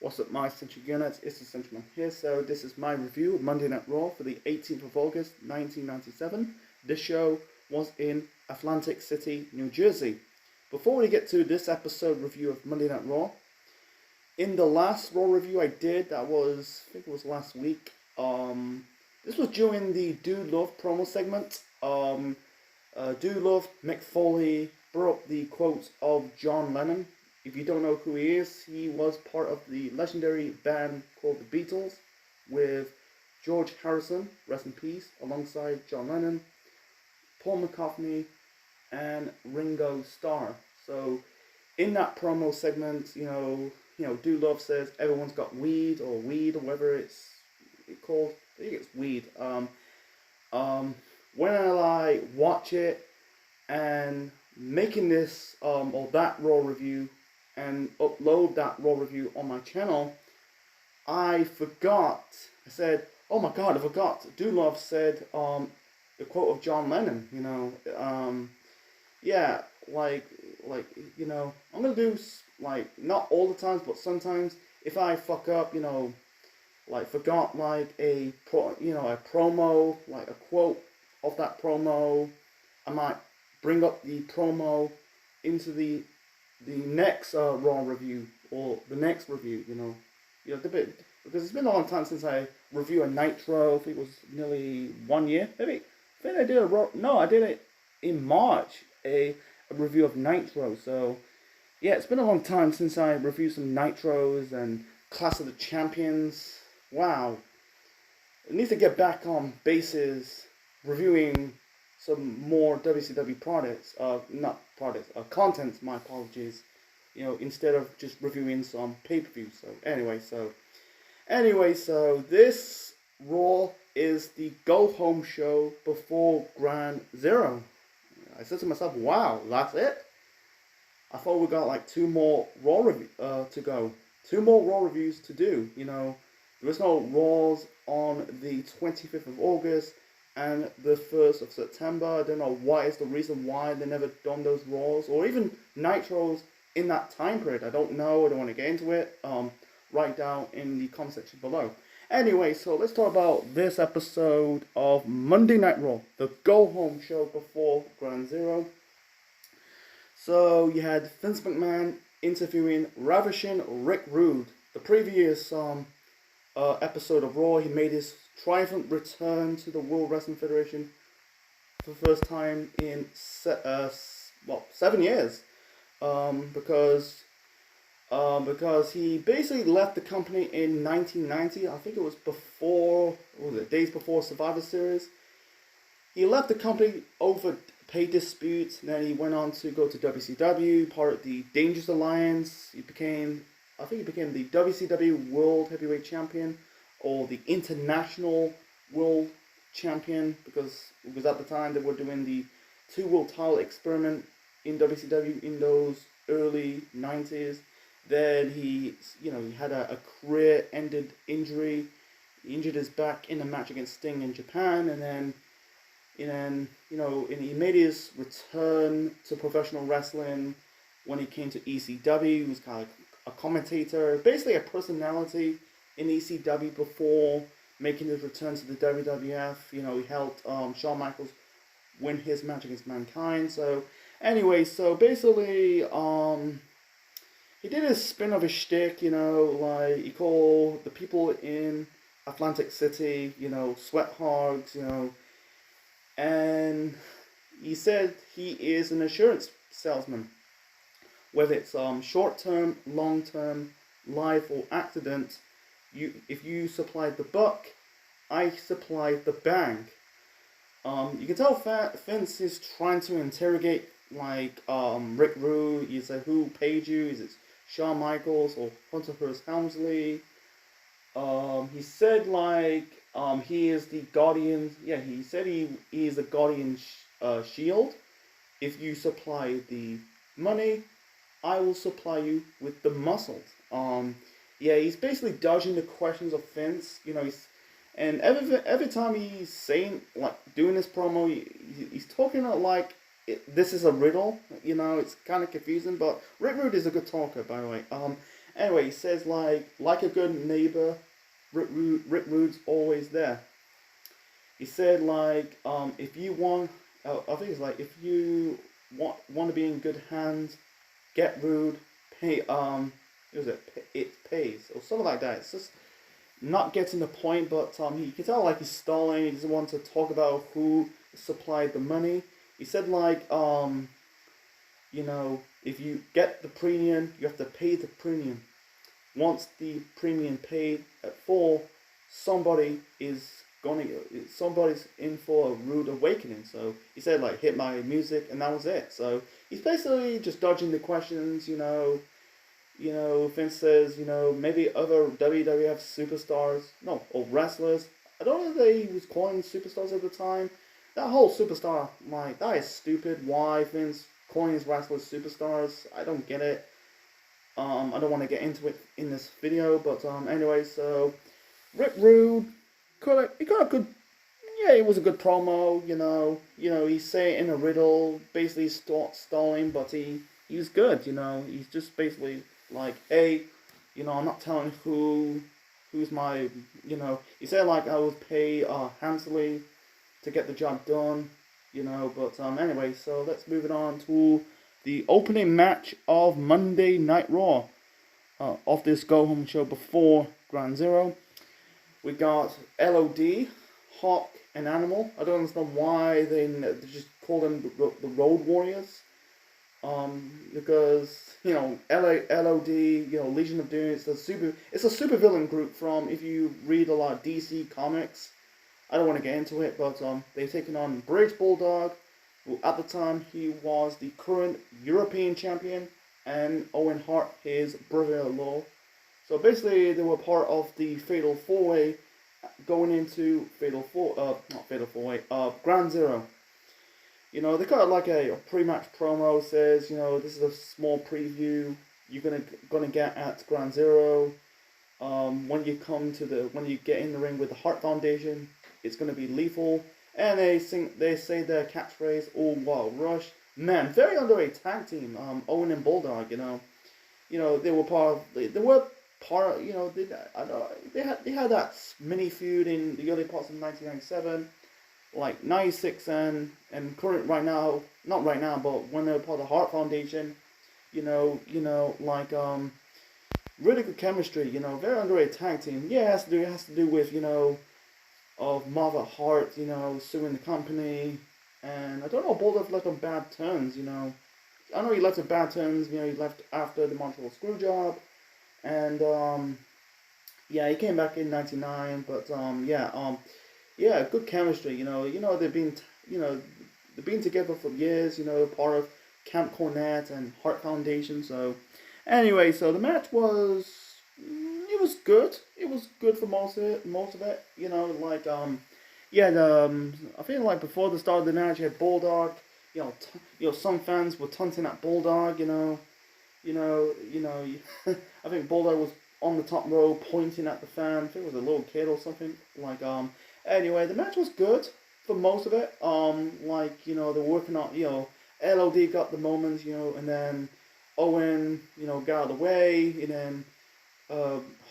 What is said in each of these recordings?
What's up, my Central Units? It's the Central Man here. So this is my review of Monday Night Raw for the 18th of August, 1997. This show was in Atlantic City, New Jersey. Before we get to this episode review of Monday Night Raw, in the last Raw review I did, I think it was last week. This was during the Dude Love promo segment. Dude Love, Mick Foley brought up the quotes of John Lennon. If you don't know who he is, he was part of the legendary band called the Beatles with George Harrison, rest in peace, alongside John Lennon, Paul McCartney, and Ringo Starr. So in that promo segment, Dude Love says everyone's got weed or whatever it's called. I think it's weed. When I watch it and making this or that Raw review and upload that Raw review on my channel, I forgot. I said, "Oh my God, I forgot." Dude Love said the quote of John Lennon. I'm gonna do not all the times, but sometimes if I fuck up, forgot a promo, a quote of that promo, I might bring up the promo into the next Raw review or the next review. Because it's been a long time since I reviewed a Nitro. I think it was nearly 1 year, maybe. I think I did a Raw. No, I did it in March, a review of Nitro. So yeah, it's been a long time since I reviewed some Nitros and Clash of the Champions. Wow, I need to get back on bases, reviewing some more WCW content, my apologies, instead of just reviewing some pay-per-view. So this Raw is the go-home show before Ground Zero. I said to myself, wow, that's it? I thought we got two more Raw to go. 2 more Raw reviews to do, There was no Raws on the 25th of August and the 1st of September. I don't know what is the reason why they never done those Raws or even Nitros in that time period. I don't know. I don't want to get into it. Write down in the comment section below. Anyway, so let's talk about this episode of Monday Night Raw, the go-home show before Ground Zero. So you had Vince McMahon interviewing Ravishing Rick Rude. The previous episode of Raw, he made his triumphant return to the World Wrestling Federation for the first time in 7 years, because he basically left the company in 1990. I think it was days before Survivor Series. He left the company over pay disputes, and then he went on to go to WCW, part of the Dangerous Alliance. He became the WCW World Heavyweight Champion, or the International World Champion, because at the time they were doing the 2 world title experiment in WCW in those early 90s. Then he had a career-ended injury. He injured his back in a match against Sting in Japan, and then he made his return to professional wrestling when he came to ECW. He was kind of a commentator, basically a personality in ECW before making his return to the WWF. He helped Shawn Michaels win his match against Mankind. So anyway, basically, he did his spin of his shtick, he called the people in Atlantic City, sweat hogs, and he said he is an insurance salesman. Whether it's short-term, long-term, life, or accident, if you supplied the buck, I supplied the bank. You can tell Vince is trying to interrogate Rick Rude. He said, "Who paid you? Is it Shawn Michaels or Hunter Hearst Helmsley?" He said he is the guardian. Yeah, he said he is the guardian shield. If you supply the money, I will supply you with the muscles. He's basically dodging the questions of Vince. And every time he's saying doing this promo, he's talking this is a riddle. It's kind of confusing. But Rick Rude is a good talker, by the way. Anyway, he says like a good neighbor, Rick Rude's always there. He said if you want, I think it's like if you want to be in good hands, get Rude, pay it pays or something like that. It's just not getting the point, but he can tell like he's stalling. He doesn't want to talk about who supplied the money. He said if you get the premium, you have to pay the premium. Once the premium paid at full, somebody's in for a rude awakening. So he said hit my music, and that was it. So he's basically just dodging the questions. Vince says maybe other WWF superstars, no, or wrestlers. I don't know if he was calling superstars at the time. That whole superstar, that is stupid. Why Vince calling his wrestlers superstars? I don't get it. I don't want to get into it in this video, but anyway, so Rick Rude got a good, yeah, it was a good promo. He say it in a riddle, basically stalling, but he was good. He's just basically hey, I'm not telling who's my, he said I would pay handsomely to get the job done, but anyway, so let's move it on to the opening match of Monday Night Raw of this go home show before Ground Zero. We got LOD, Hawk, and Animal. I don't understand why they just call them the Road Warriors. Because LOD, Legion of Doom, it's a super villain group from, if you read a lot of DC comics. I don't want to get into it, but they've taken on British Bulldog, who at the time he was the current European champion, and Owen Hart, his brother-in-law. So basically, they were part of the Fatal 4-Way going into Ground Zero. They got a pre-match promo, says, this is a small preview you're gonna get at Ground Zero. When you get in the ring with the Hart Foundation, it's gonna be lethal. And they say their catchphrase, "Oh wow, Rush." Man, very underrated tag team. Owen and Bulldog, they were part of, they had that mini feud in the early parts of 1997. 96 and current right now, not right now, but when they were part of the Hart Foundation, really good chemistry, very underrated tag team. Yeah, it has to do with, of Marva Hart, suing the company, and I don't know, Bulldog left on bad terms, I know he left on bad terms, he left after the Montreal Screwjob, and he came back in '99, but yeah, good chemistry. They've been together for years. Part of Camp Cornette and Hart Foundation. So, anyway, so the match was good. It was good for most of it. I feel before the start of the match, you had Bulldog. Some fans were taunting at Bulldog. I think Bulldog was on the top row pointing at the fan. I think it was a little kid or something. Anyway, the match was good for most of it. They're working on, LOD got the moments, and then Owen, got out of the way, and then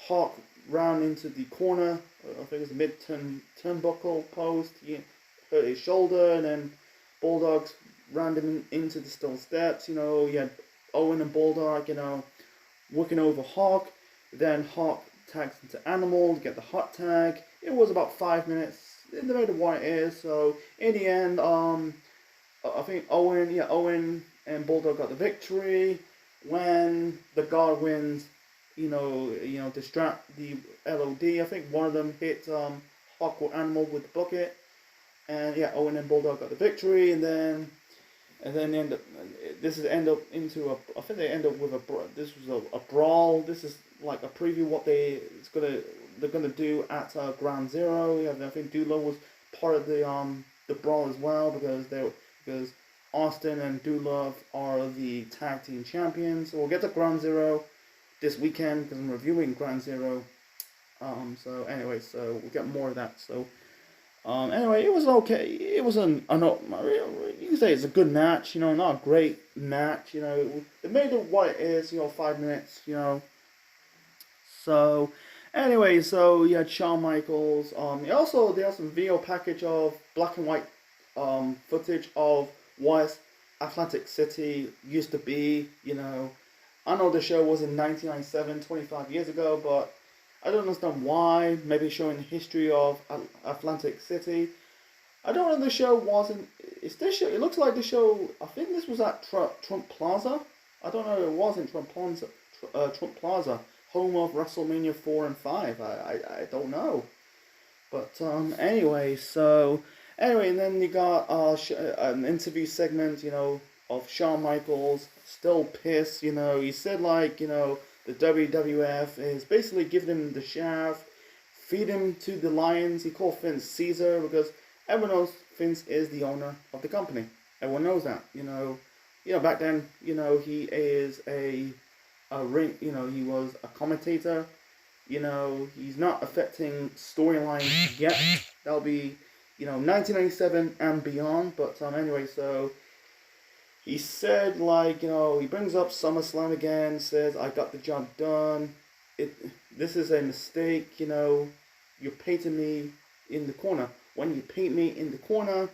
Hawk ran into the corner. I think it was a mid-turnbuckle post. He hurt his shoulder, and then Bulldogs ran him into the stone steps. You had Owen and Bulldog, working over Hawk. Then Hawk tags into Animal to get the hot tag. It was about 5 minutes in the middle of what it is. So in the end, I think Owen and Bulldog got the victory. When the guard wins, distract the LOD. I think one of them hit Hawk or Animal with the bucket, and Owen and Bulldog got the victory. And then they end up. I think they end up with this was a brawl. This is like a preview what they're gonna do at Ground Zero. I think Doolittle was part of the brawl as well because Austin and Doolittle are the tag team champions. So we'll get to Ground Zero this weekend because I'm reviewing Ground Zero. So anyway, so we'll get more of that. So anyway, it was okay. It was you can say it's a good match. Not a great match. They made it what it is. 5 minutes. So, anyway, so you had Shawn Michaels. Also they have some video package of black and white footage of what Atlantic City used to be. I know the show was in 1997, 25 years ago, but I don't understand why. Maybe showing the history of Atlantic City. I don't know. The show wasn't. It's this show. It looks like the show. I think this was at Trump Plaza. I don't know. It wasn't Trump Plaza. Trump Plaza, home of WrestleMania 4 and 5. I don't know. But anyway, and then you got an interview segment, of Shawn Michaels, still pissed, he said the WWF is basically giving him the shaft, feed him to the lions. He called Vince Caesar because everyone knows Vince is the owner of the company. Everyone knows that, back then, he is a ring, he was a commentator. He's not affecting storylines yet. That'll be, 1997 and beyond. But anyway, so he said he brings up SummerSlam again. Says I got the job done. This is a mistake. You're painting me in the corner. When you paint me in the corner,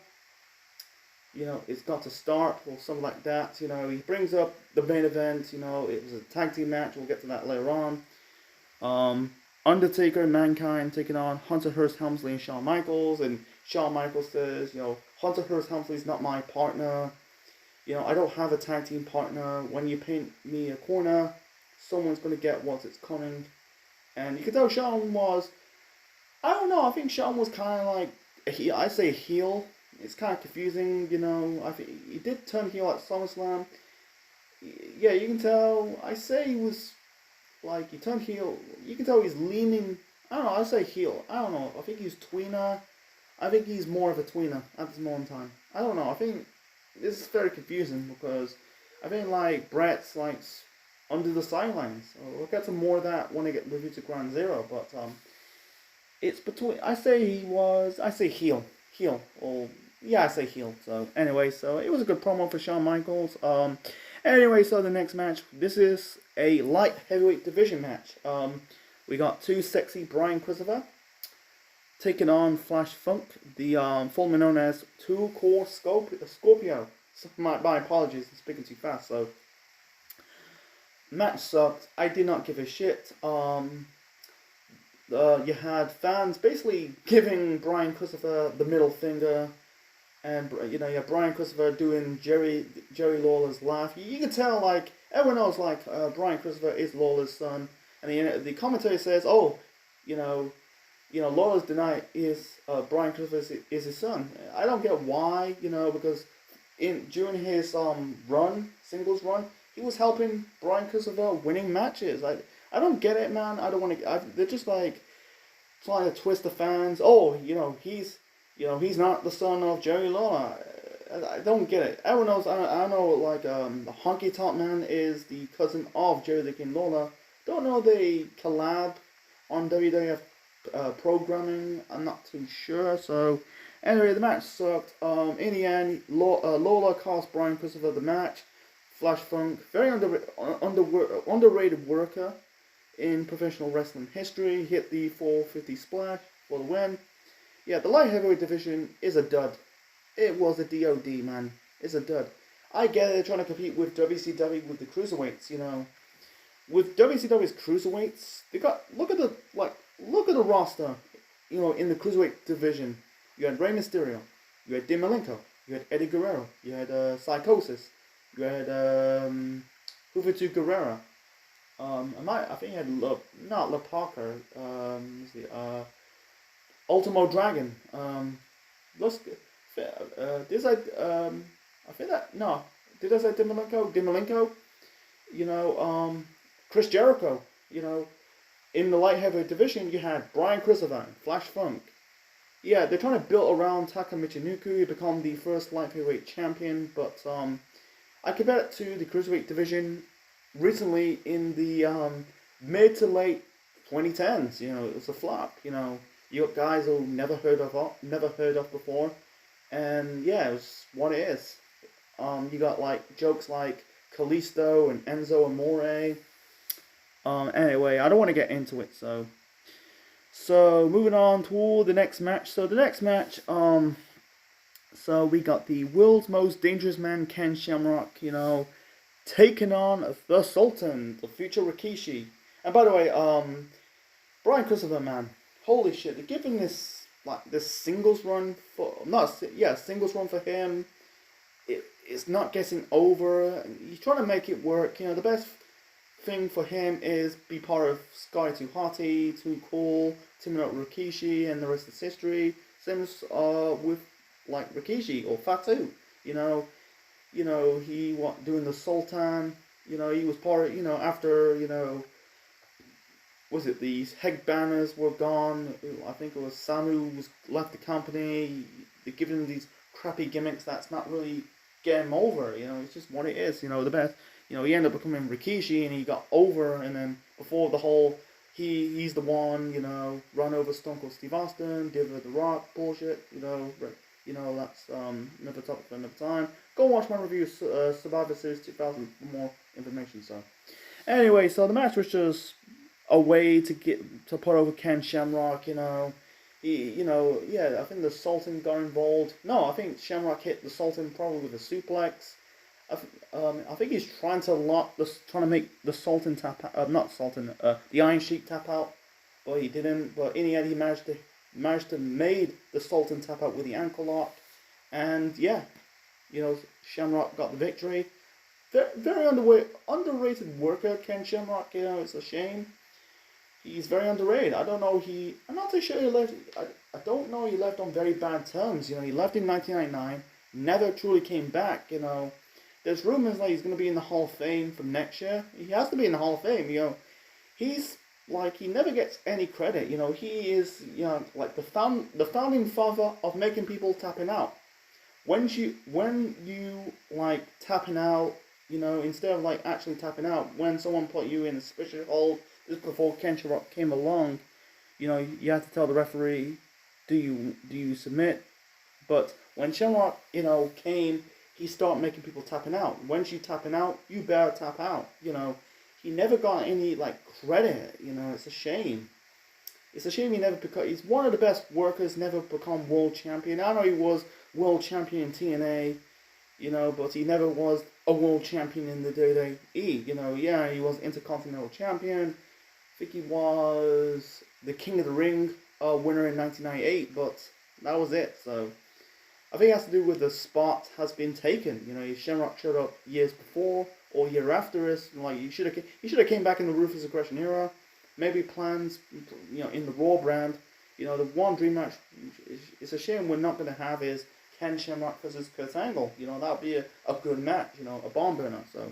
it's got to start or something like that. He brings up the main event. It was a tag team match. We'll get to that later on. Undertaker and Mankind taking on Hunter Hearst Helmsley and Shawn Michaels. And Shawn Michaels says, Hunter Hearst Helmsley's not my partner. I don't have a tag team partner. When you paint me a corner, someone's going to get what's coming. And you can tell Shawn was, I don't know, I think Shawn was kind of like, I say heel. It's kind of confusing, I think he did turn heel at SummerSlam. Yeah, you can tell, I say he was, he turned heel. You can tell he's leaning, I don't know, I say heel. I don't know, I think he's tweener. I think he's more of a tweener at this moment in time. I don't know, I think this is very confusing because I think Brett's under the sidelines. So we'll get to more of that when I get reviewed to Ground Zero, but it's between, I say heel. Or yeah, I say heel. So anyway, so it was a good promo for Shawn Michaels. Anyway, so the next match, this is a light heavyweight division match. We got Too Sexy Brian Christopher taking on Flash Funk, the formerly known as Two Core Scorpio. So my apologies, I'm speaking too fast. So match sucked. I did not give a shit. You had fans basically giving Brian Christopher the middle finger, and you had Brian Christopher doing Jerry Lawler's laugh. You can tell everyone knows Brian Christopher is Lawler's son, and the commentary says, Lawler's deny is Brian Christopher is his son. I don't get why, because during his singles run, he was helping Brian Christopher winning matches. I don't get it, man. I don't want to. They're just trying to twist the fans. Oh, he's not the son of Jerry Lawler. I don't get it. Everyone knows. I know the Honky Tonk Man is the cousin of Jerry the King Lawler. Don't know they collab on WWF programming. I'm not too sure. So anyway, the match sucked. In the end, Lawler cost Brian Christopher the match. Flash Funk, very underrated worker in professional wrestling history, hit the 450 splash for the win. Yeah, the light heavyweight division is a dud. It was a DOD, man. It's a dud. I get it, they're trying to compete with WCW with the cruiserweights, With WCW's cruiserweights, they got look at the roster, in the cruiserweight division. You had Rey Mysterio, you had Dean Malenko, you had Eddie Guerrero, you had Psychosis, you had Juventud Guerrera. I think you had not La Parker. Ultimo Dragon. Did I? I think that no. Did I say Dean Malenko? Chris Jericho. In the light heavyweight division, you had Brian Christopher, Flash Funk. Yeah, they're trying to build around Taka Michinoku to become the first light heavyweight champion, but I compare it to the cruiserweight division recently in the mid to late 2010s. It was a flop. You got guys who never heard of before, and yeah, it was what it is. You got jokes like Kalisto and Enzo Amore. Anyway, I don't want to get into it, so moving on to the next match. So the next match, so we got the world's most dangerous man, Ken Shamrock, taking on the Sultan, the future Rikishi. And by the way, Brian Christopher, man, holy shit, they're giving this singles run for singles run for him. It's not getting over. He's trying to make it work. The best thing for him is be part of Sky Too Hotty, Too Cool, teaming up with Rikishi, and the rest is history. Same as with like Rikishi or Fatu. He doing the Sultan. He was part of after was it these head banners were gone? I think it was Samu was left the company. They're giving him these crappy gimmicks that's not really getting him over. It's just what it is. The best. He ended up becoming Rikishi and he got over, and then before the whole he's the one, run over Stone Cold Steve Austin, did the Rock bullshit, that's another topic for another time. Go watch my review of Survivor Series 2000 for more information. So anyway, so the match was just a way to put over Ken Shamrock. I think the Sultan got involved. No, I think Shamrock hit the Sultan probably with a suplex. I think he's trying to make the Sultan tap out, the Iron Sheik tap out, but he didn't. But in the end, he managed to made the Sultan tap out with the ankle lock, and Shamrock got the victory. Very underrated worker, Ken Shamrock. It's a shame. He's very underrated. I'm not too sure he left. I don't know he left on very bad terms. He left in 1999, never truly came back. There's rumors that he's going to be in the Hall of Fame for next year. He has to be in the Hall of Fame. He's he never gets any credit. He is like the founding father of making people tapping out. When you like tapping out, instead of like actually tapping out, when someone put you in a special hold, just before Ken Shamrock came along, you have to tell the referee, do you submit? But when Shamrock, came, he started making people tapping out. Once you tapping out, you better tap out. He never got any credit. It's a shame. It's a shame he never become. He's one of the best workers. Never become world champion. I know he was world champion in TNA. But he never was a world champion in the WWE. He was Intercontinental Champion. I think he was the King of the Ring winner in 1998. But that was it. So I think it has to do with the spot has been taken. Shamrock showed up years before or year after us. You should have came back in the Ruthless Aggression era. Maybe plans, in the Raw brand. The one dream match. It's a shame we're not going to have is Ken Shamrock versus Kurt Angle. That would be a good match. A barn burner. So,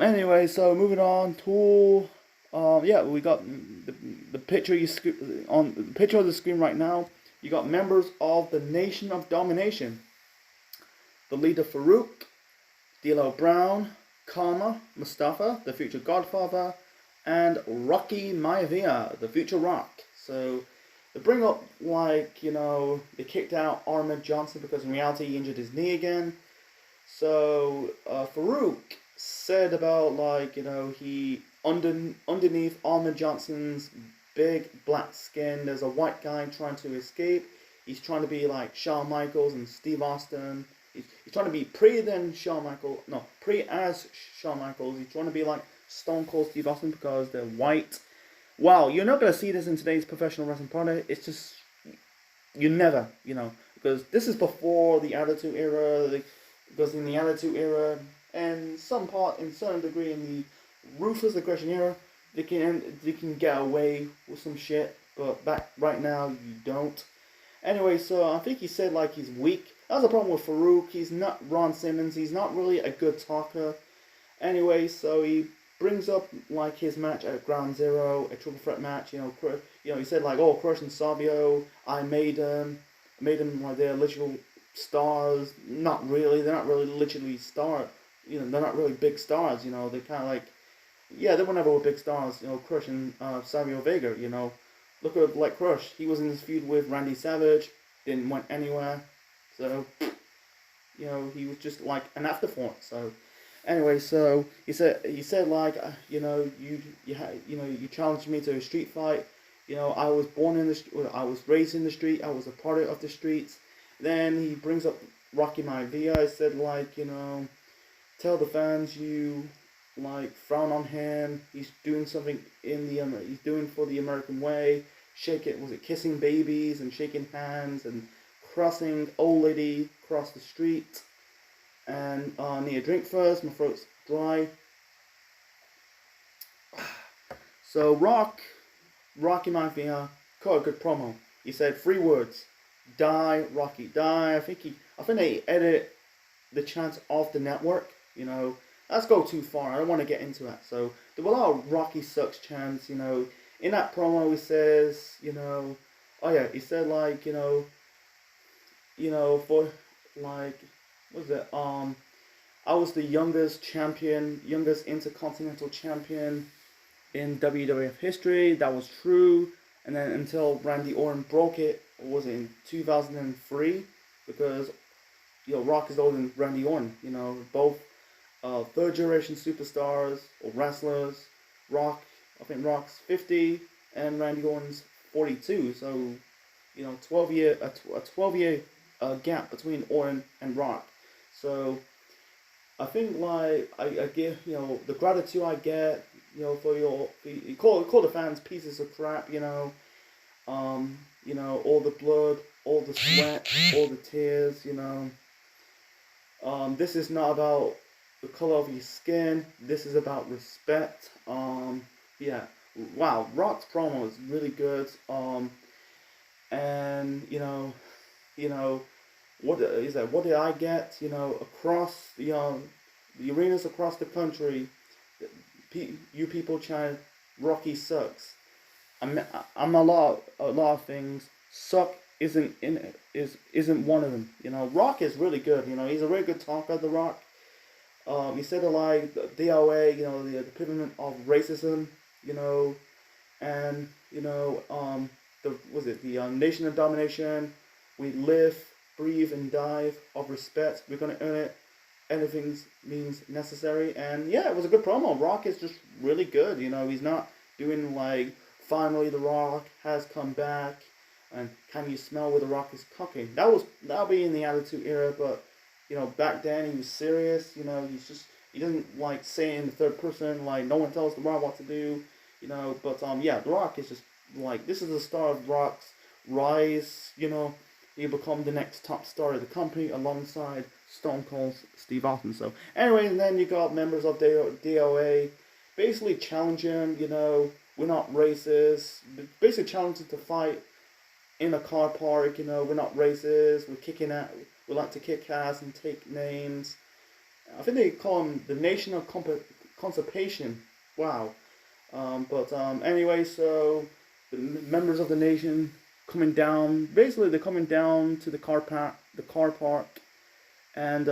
anyway, so moving on to we got the picture on the picture of the screen right now. You got members of the Nation of Domination. The leader Farouk, D'Lo Brown, Karma, Mustafa, the future Godfather, and Rocky Maivia, the future Rock. So they bring up they kicked out Ahmed Johnson because in reality he injured his knee again. So Farouk said about he underneath Ahmed Johnson's big black skin, there's a white guy trying to escape. He's trying to be like Shawn Michaels and Steve Austin. He's trying to be pre as Shawn Michaels. He's trying to be like Stone Cold Steve Austin because they're white. Wow, you're not going to see this in today's professional wrestling product. It's just, you never, because this is before the Attitude Era, because in the Attitude Era, and in certain degree in the Ruthless Aggression Era, they can get away with some shit, but right now you don't. Anyway, so I think he said he's weak. That's the problem with Farouk. He's not Ron Simmons. He's not really a good talker. Anyway, so he brings up his match at Ground Zero, a triple threat match. He said Crush and Savio, I made them they're literal stars. Not really. They're not really literally stars. They're not really big stars. They're kind of they were never big stars. Crush and Savio Vega. Look at Crush. He was in this feud with Randy Savage. Didn't went anywhere. So he was just an afterthought. So Anyway, so he said like you challenged me to a street fight. I was born in I was raised in the street. I was a product of the streets. Then he brings up Rocky Maivia. He said like tell the fans you like frown on him. He's doing something he's doing for the American way. Was it kissing babies and shaking hands and crossing old lady across the street? And need a drink first. My throat's dry. So Rocky Maivia cut a good promo. He said 3 words: "Die, Rocky, die." I think they edit the chants off the network. Let's go too far. I don't want to get into that. So there were a lot of Rocky sucks chants. In that promo he says, oh yeah, he said like, for like, what was it? I was the youngest intercontinental champion in WWF history. That was true. And then until Randy Orton broke it, was it in 2003? Because Rock is older than Randy Orton. Both third generation superstars or wrestlers. I think Rock's 50 and Randy Orton's 42. So 12-year gap between Orton and Rock. So I think like I give the gratitude I get for you call the fans pieces of crap, all the blood, all the sweat, all the tears, this is not about the color of your skin. This is about respect. Yeah, wow, Rock's promo is really good. And what is that? What did I get? Across the arenas across the country, you people chant Rocky sucks. I'm a lot of things. Suck isn't one of them. Rock is really good. He's a really good talker. The Rock. He said it like the DOA. The epitome of racism. And the Nation of Domination. We live, breathe, and die of respect. We're gonna earn it. Anything means necessary. And yeah, it was a good promo. Rock is just really good. He's not doing like finally the Rock has come back and can you smell where the Rock is cooking. That'll be in the Attitude Era, but back then he was serious. He doesn't like say in the third person like no one tells the Rock what to do. But yeah, the Rock is just like this is the start of Rock's rise. He'll become the next top star of the company alongside Stone Cold Steve Austin. So anyway, and then you got members of DOA basically challenging, we're not racist. Basically challenging to fight in a car park, we're not racist. We like to kick ass and take names. I think they call them the Nation of Constipation. Wow. Anyway, so the members of the nation coming down. Basically, they're coming down to the car park, and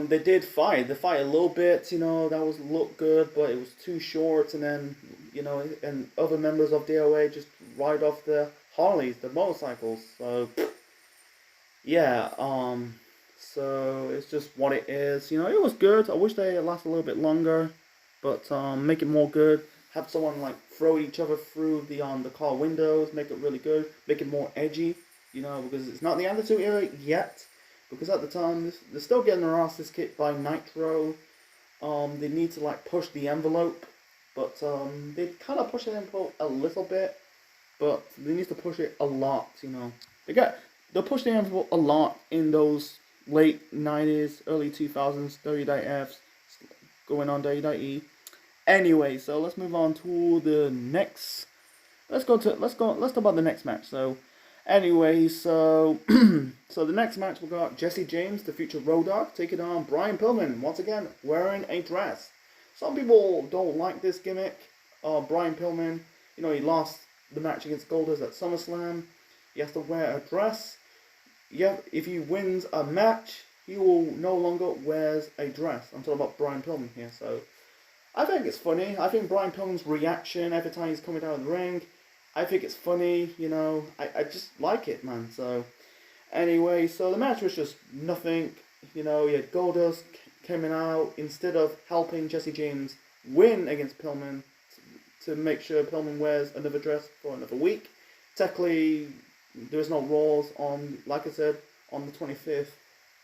they did fight. They fight a little bit. That looked good, but it was too short. And then and other members of DOA just ride off the Harleys, the motorcycles. So yeah, so it's just what it is. It was good. I wish they lasted a little bit longer, but make it more good. Have someone like throw each other through the car windows, make it really good, make it more edgy, because it's not the Attitude Era yet. Because at the time they're still getting their asses kicked by Nitro. They need to like push the envelope, but they kind of push the envelope a little bit, but they need to push it a lot. They'll push the envelope a lot in those late 90s, early 2000s WWFs going on WWE. Anyway, so let's move on to the next. Let's talk about the next match. So, anyway, so the next match we got Jesse James, the future Road Dogg, taking on Brian Pillman once again wearing a dress. Some people don't like this gimmick. Brian Pillman, he lost the match against Goldust at SummerSlam. He has to wear a dress. Yeah, if he wins a match, he will no longer wears a dress. I'm talking about Brian Pillman here. So I think it's funny. I think Brian Pillman's reaction every time he's coming down of the ring, I think it's funny, I just like it, man. So, anyway, so the match was just nothing Goldust coming out instead of helping Jesse James win against Pillman to make sure Pillman wears another dress for another week. Technically, there's no Raws on, like I said, on the 25th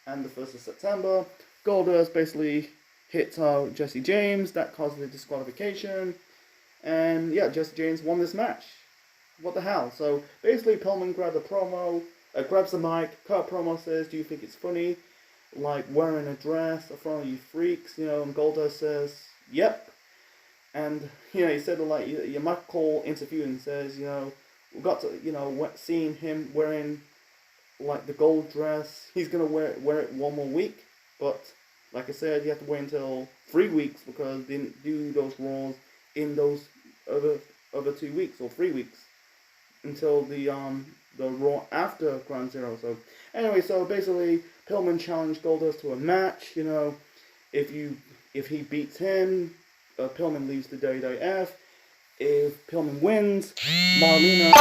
and the 1st of September. Goldust basically hit Jesse James. That caused the disqualification. And yeah, Jesse James won this match. What the hell? So basically, Pillman grabbed a promo, grabs the mic. Cut promo says, "Do you think it's funny, like wearing a dress in front of you freaks?" And Goldust says, "Yep." And he said like your Michael Cole interview and says, we got to seeing him wearing like the gold dress. He's gonna wear it one more week, but like I said, you have to wait until 3 weeks because they didn't do those Raws in those other 2 weeks or 3 weeks until the Raw after Ground Zero. So anyway, so basically Pillman challenged Goldust to a match. If he beats him, Pillman leaves the WWF. If Pillman wins, Marlena.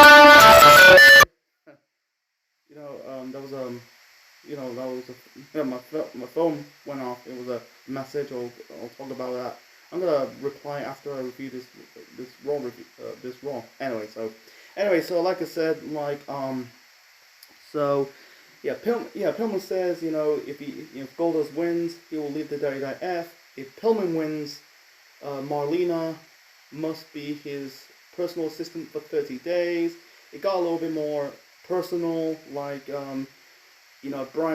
My phone went off. It was a message. I'll talk about that. I'm gonna reply after I review this Raw review. This Raw. Anyway, so like I said, Pillman says, if Goldust wins, he will leave the WWF. If Pillman wins, Marlena must be his personal assistant for 30 days. It got a little bit more personal, like Brian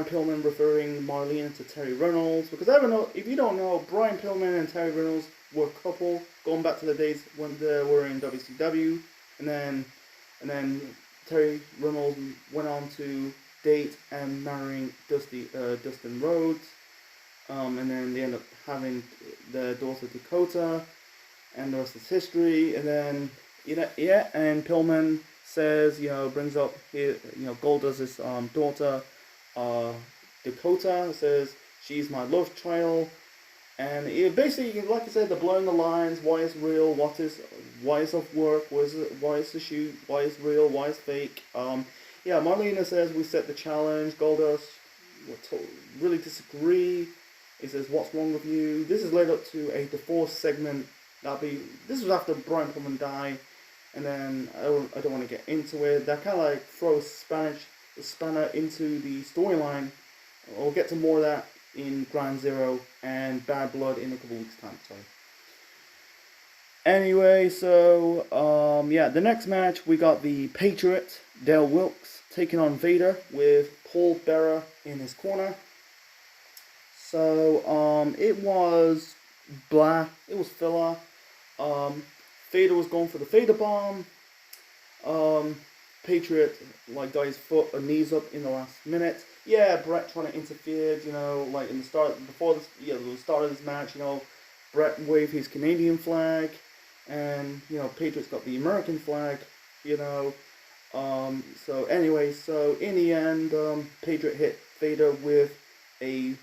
Pillman referring Marlena to Terry Reynolds, because if you don't know, Brian Pillman and Terry Reynolds were a couple going back to the days when they were in WCW, and then Terry Reynolds went on to date and marrying Dustin Rhodes, and then they ended up having their daughter Dakota, and the rest is history. And then and Pillman says, brings up his, Goldust's daughter, Dakota, says she's my love child, and basically, like I said, they're blurring the lines. Why is real? Why is of work? Why is the shoot? Why is real? Why is fake? Marlena says we set the challenge. Goldust really disagree. He says, "What's wrong with you?" This is led up to a divorce segment. This was after Brian Pillman died, and then I don't want to get into it. That kind of like throws spanner into the storyline. We'll get to more of that in Ground Zero and Bad Blood in a couple weeks' time. Sorry. Anyway, so the next match we got the Patriot Dale Wilkes taking on Vader with Paul Bearer in his corner. So it was blah. It was filler. Vader was going for the Vader bomb. Patriot got his foot or knees up in the last minute. Brett trying to interfere. In the start the start of this match. Brett waved his Canadian flag, and Patriot's got the American flag. So anyway, so in the end, Patriot hit Vader with a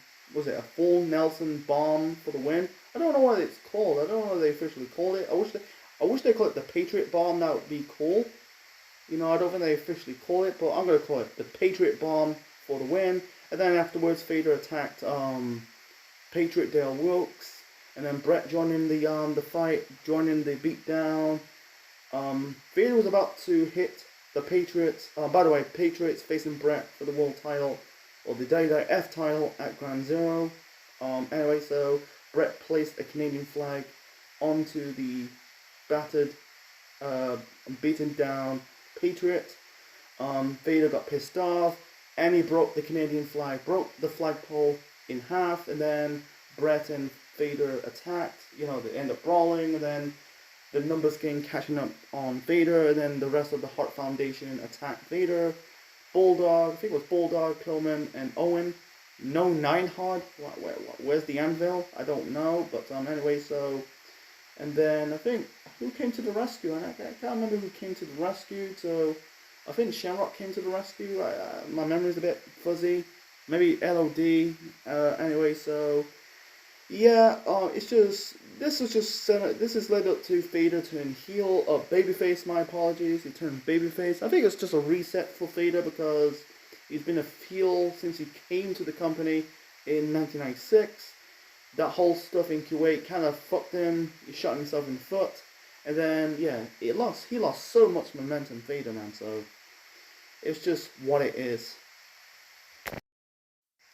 full Nelson bomb for the win. I don't know what it's called. I don't know what they officially called it. I wish they called it the Patriot Bomb. That would be cool. I don't think they officially call it, but I'm gonna call it the Patriot Bomb for the win. And then afterwards, Vader attacked Patriot Dale Wilkes, and then Brett joined in the fight, joining the beatdown. Vader was about to hit the Patriots. By the way, Patriots facing Brett for the world title or the WWF title at Ground Zero. Anyway, so Brett placed a Canadian flag onto the battered, beaten down Patriot. Vader got pissed off, and he broke the Canadian flag, broke the flagpole in half, and then Brett and Vader attacked. They end up brawling, and then the numbers gang catching up on Vader, and then the rest of the Hart Foundation attacked Vader. Bulldog, I think it was Bulldog, Pillman, and Owen. No Neidhart. Where's the anvil? I don't know, but anyway, so, and then I think who came to the rescue? I can't remember who came to the rescue. So I think Shamrock came to the rescue. My memory's a bit fuzzy. Maybe LOD. Anyway, so it's just this is led up to Vader turning heel, babyface. My apologies. He turned babyface. I think it's just a reset for Vader because he's been a heel since he came to the company in 1996. That whole stuff in Kuwait kind of fucked him. He shot himself in the foot. And then, yeah, he lost so much momentum, Vader, man. So it's just what it is.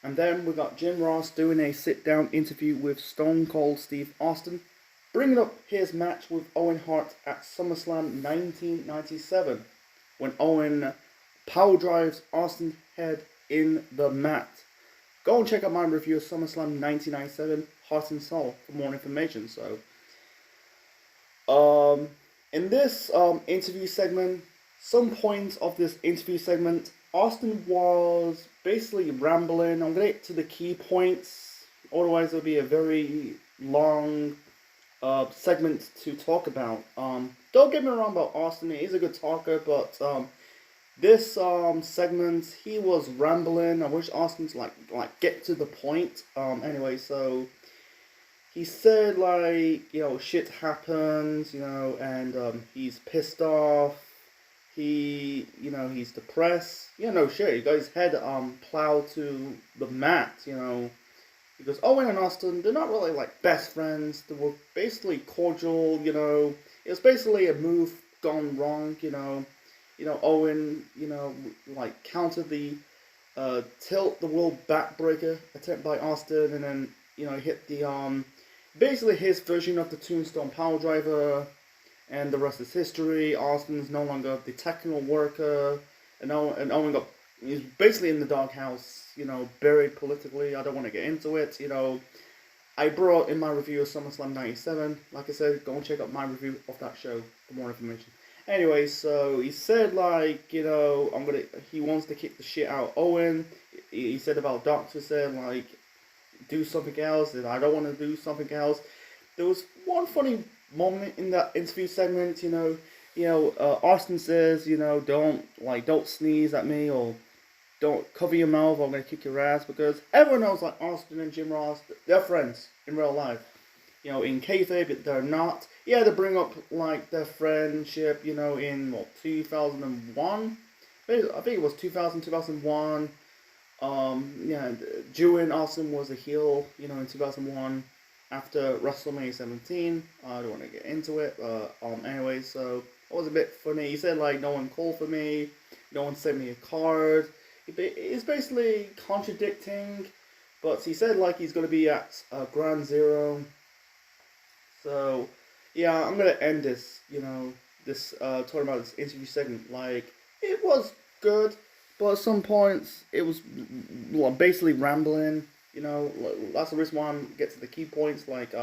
And then we got Jim Ross doing a sit-down interview with Stone Cold Steve Austin, bringing up his match with Owen Hart at SummerSlam 1997, when Owen power drives Austin's head in the mat. Go and check out my review of SummerSlam 1997, Heart and Soul, for more information. So, in this interview segment, some points of this interview segment, Austin was basically rambling. I'm going to get to the key points, otherwise it'll be a very long segment to talk about. Don't get me wrong about Austin, he's a good talker, but this segment, he was rambling. I wish Austin's like get to the point. Anyway, so he said shit happens, and he's pissed off. He's depressed. No shit. He got his head plowed to the mat. Because Owen and Austin, they're not really like best friends. They were basically cordial. It was basically a move gone wrong. Owen, countered the tilt the world backbreaker attempt by Austin, and then hit the basically his version of the Tombstone Power Driver, and the rest is history. Austin's no longer the technical worker, and Owen he's basically in the doghouse, buried politically. I don't want to get into it. I brought in my review of SummerSlam 97. Like I said, go and check out my review of that show for more information. Anyway, so he said he wants to kick the shit out of Owen. He said about Doctor said do something else, and I don't want to do something else. There was one funny moment in that interview segment. Austin says, don't sneeze at me, or don't cover your mouth, or I'm gonna kick your ass, because everyone knows Austin and Jim Ross, they're friends in real life. In kayfabe, they're not. Yeah, they bring up their friendship, in 2001. I think it was 2001. Jewin Austin was a heel, in 2001 after WrestleMania 17. I don't want to get into it. Anyway, so it was a bit funny. He said no one called for me, no one sent me a card. He's basically contradicting, but he said he's going to be at Ground Zero. So, yeah, I'm going to end this, talking about this interview segment. It was good, but at some points, it was basically rambling, that's the reason why I'm getting to the key points, he's going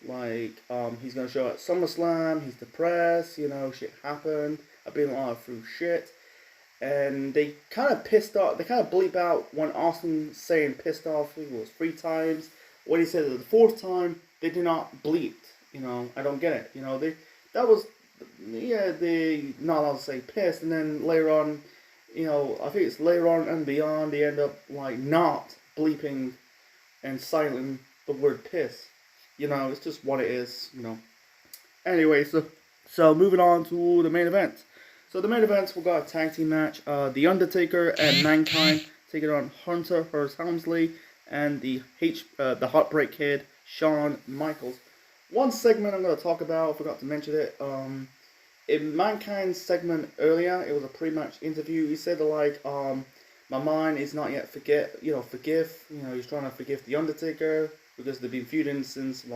to show at SummerSlam, he's depressed, shit happened, I've been through shit, and they kind of pissed off, they kind of bleep out when Austin saying pissed off, it was 3 times, when he said it the 4th time, they did not bleep. I don't get it. They not allowed to say piss, and then later on, I think it's later on and beyond, they end up not bleeping and silencing the word piss. It's just what it is. Anyway, so moving on to the main event. So the main event, we got a tag team match. The Undertaker and Mankind taking on Hunter Hearst Helmsley and the Heartbreak Kid, Shawn Michaels. One segment I'm going to talk about, I forgot to mention it. In Mankind's segment earlier, it was a pre-match interview. He said my mind is not yet forgive. He's trying to forgive the Undertaker because they've been feuding since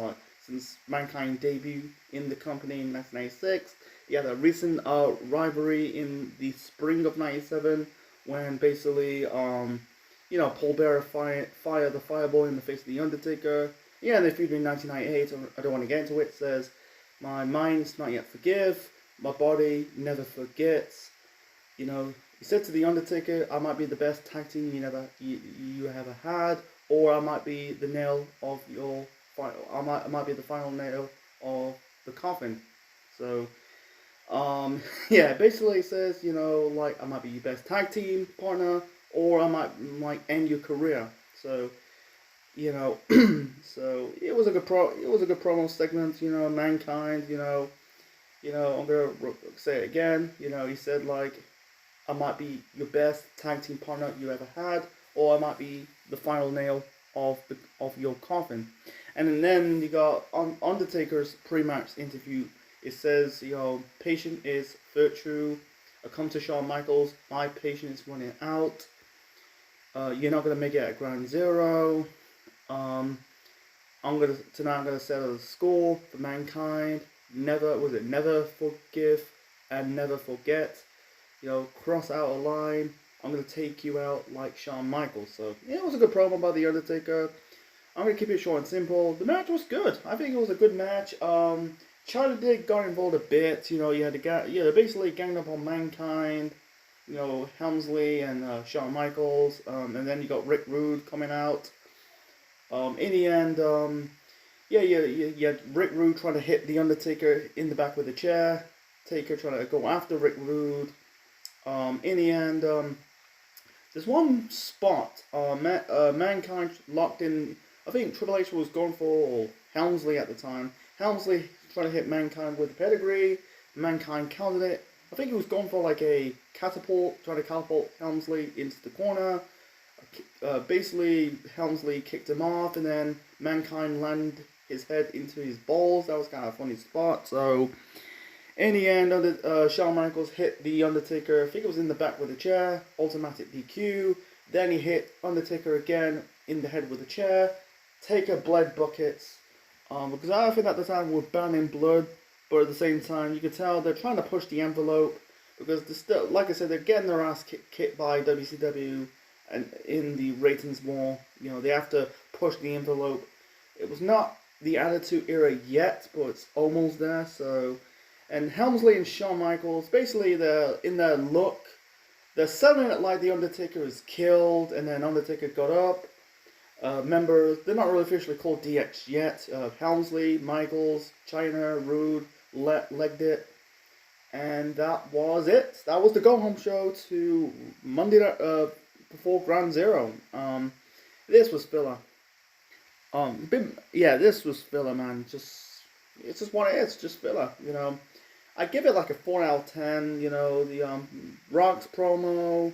Mankind debuted in the company in 1996. He had a recent rivalry in the spring of '97 when basically Paul Bearer fired the fireball in the face of the Undertaker. Yeah, they featured in 1998. I don't want to get into it. It says, my mind's not yet forgive, my body never forgets. He said to the Undertaker, I might be the best tag team you ever had, or I might be the nail of your I might be the final nail of the coffin. So, basically it says, I might be your best tag team partner, or I might end your career. So. So it was a good promo segment. Mankind. I'm gonna say it again. He said I might be your best tag team partner you ever had, or I might be the final nail of your coffin. And then you got Undertaker's pre-match interview. It says, patient is virtue. I come to Shawn Michaels. My patience is running out. You're not gonna make it at Ground Zero. Tonight I'm gonna settle the score for Mankind. Never forgive and never forget. Cross out a line. I'm gonna take you out like Shawn Michaels. So yeah, it was a good promo by the Undertaker. I'm gonna keep it short and simple. The match was good. I think it was a good match. Charlie did got involved a bit. You had they basically ganged up on Mankind. Helmsley and Shawn Michaels. And then you got Rick Rude coming out. In the end, you had Rick Rude trying to hit the Undertaker in the back with a chair. Taker trying to go after Rick Rude. In the end, there's one spot. Mankind locked in. I think Triple H was going for Helmsley at the time. Helmsley trying to hit Mankind with the pedigree. Mankind countered it. I think he was going for like a catapult, trying to catapult Helmsley into the corner. Basically, Helmsley kicked him off, and then Mankind landed his head into his balls. That was kind of a funny spot. So, in the end, Shawn Michaels hit the Undertaker. I think it was in the back with a chair. Automatic DQ. Then he hit Undertaker again in the head with a chair. Taker bled buckets. Because I think at the time we're banning blood, but at the same time you can tell they're trying to push the envelope because they're still, like I said, they're getting their ass kicked by WCW and in the ratings war. They have to push the envelope. It was not the Attitude Era yet, but it's almost there. So, and Helmsley and Shawn Michaels, basically they're in their look. They're selling it like the Undertaker is killed, and then Undertaker got up. Members, they're not really officially called DX yet. Helmsley, Michaels, China, Rude, legged it. And that was it. That was the go-home show to Monday night, before Ground Zero. This was filler. This was filler, man. It's just what it is, just filler, I give it like a 4 out of 10, the Rock's promo,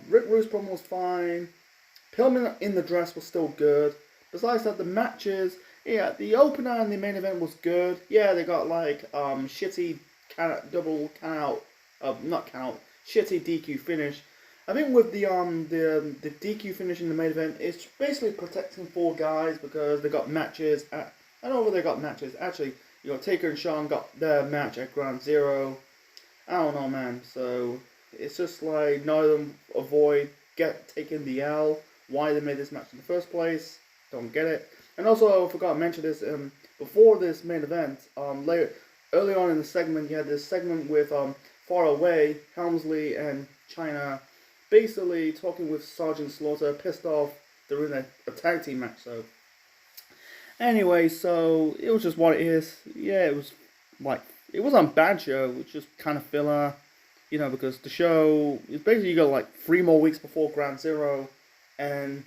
Rick Rude's promo was fine. Pillman in the dress was still good. Besides that, the matches, the opener and the main event was good. Yeah, they got like shitty double count out, not count, shitty DQ finish. I think with the DQ finish in the main event, it's basically protecting 4 guys because they got matches. I don't know whether they got matches. Actually, Taker and Shawn got their match at Ground Zero. I don't know, man. So it's just like none of them taking the L. Why they made this match in the first place, don't get it. And also, I forgot to mention this, before this main event, early on in the segment, you had this segment with Far Away, Helmsley and China, basically talking with Sergeant Slaughter, pissed off they're in a tag team match. So anyway, so it was just what it is. Yeah, it was like, it wasn't a bad show, it was just kind of filler, because the show is basically, you got like 3 more weeks before Ground Zero, and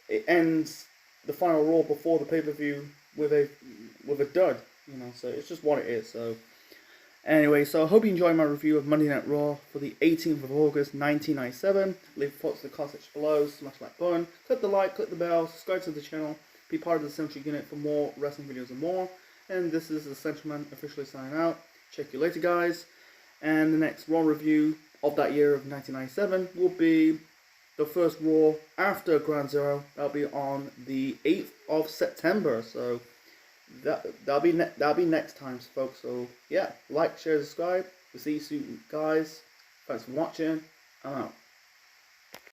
it ends the final Raw before the pay-per-view with a dud, so it's just what it is. So anyway, so I hope you enjoyed my review of Monday Night Raw for the 18th of August 1997. Leave thoughts in the comment section below, smash that button, click the like, click the bell, subscribe to the channel, be part of the Central Unit for more wrestling videos and more. And this is the Central Man officially signing out. Check you later, guys. And the next Raw review of that year of 1997 will be the first Raw after Ground Zero. That'll be on the 8th of September. So that'll be next time, folks. So yeah, like, share, subscribe. We'll see you soon, guys. Thanks for watching. I'm out.